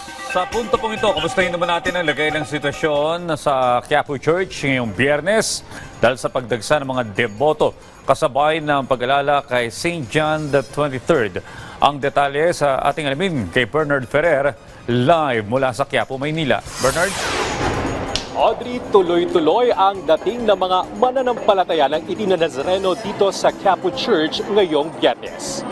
Sa punto pong ito, kumustahin naman natin ang lagay ng sitwasyon sa Quiapo Church ngayong Biyernes dahil sa pagdagsa ng mga deboto kasabay ng pag-alala kay St. John the 23rd. Ang detalye sa ating alamin kay Bernard Ferrer, live mula sa Quiapo, Maynila. Bernard? Audrey, tuloy-tuloy ang dating ng mga mananampalataya ng itinanazareno dito sa Quiapo Church ngayong Biyernes.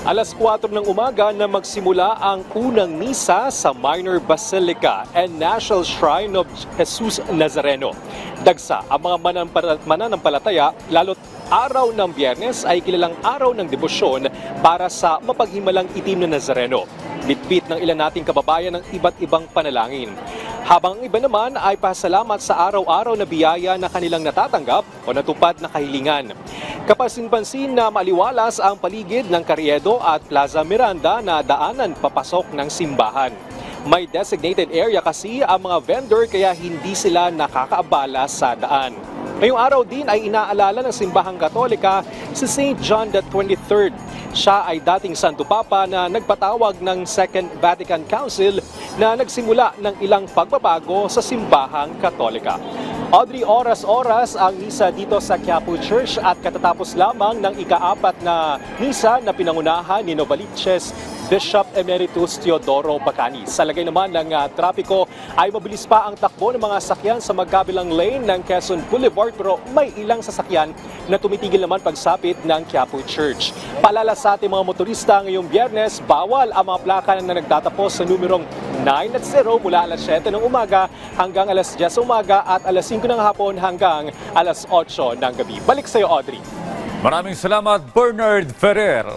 Alas 4 ng umaga na magsimula ang unang misa sa Minor Basilica and National Shrine of Jesus Nazareno. Dagsa ang mga mananampalataya, lalo't araw ng Biyernes ay kilalang araw ng debosyon para sa mapaghimalang itim na Nazareno. Bitbit ng ilan nating kababayan ng iba't ibang panalangin. Habang ang iba naman ay pasalamat sa araw-araw na biyaya na kanilang natatanggap o natupad na kahilingan. Kapansin-pansin na maliwalas ang paligid ng Carriedo at Plaza Miranda na daanan papasok ng simbahan. May designated area kasi ang mga vendor kaya hindi sila nakakaabala sa daan. Ngayong araw din ay inaalala ng Simbahang Katolika si St. John the 23rd. Siya ay dating Santo Papa na nagpatawag ng Second Vatican Council na nagsimula ng ilang pagbabago sa Simbahang Katolika. Audrey, oras-oras ang misa dito sa Quiapo Church at katatapos lamang ng ika-4 na misa na pinangunahan ni Novaliches Bishop Emeritus Teodoro Bacani. Sa lagay naman ng trapiko ay mabilis pa ang takbo ng mga sasakyan sa magkabilang lane ng Quezon Boulevard pero may ilang sasakyan na tumitigil naman pagsapit ng Quiapo Church. Paalala sa ating mga motorista ngayong Biyernes, bawal ang mga plaka na nagtatapos sa numerong 9 at 0 mula alas 7 ng umaga hanggang alas 10 ng umaga at alas 5 ng hapon hanggang alas 8 ng gabi. Balik sa iyo, Audrey. Maraming salamat, Bernard Ferrer.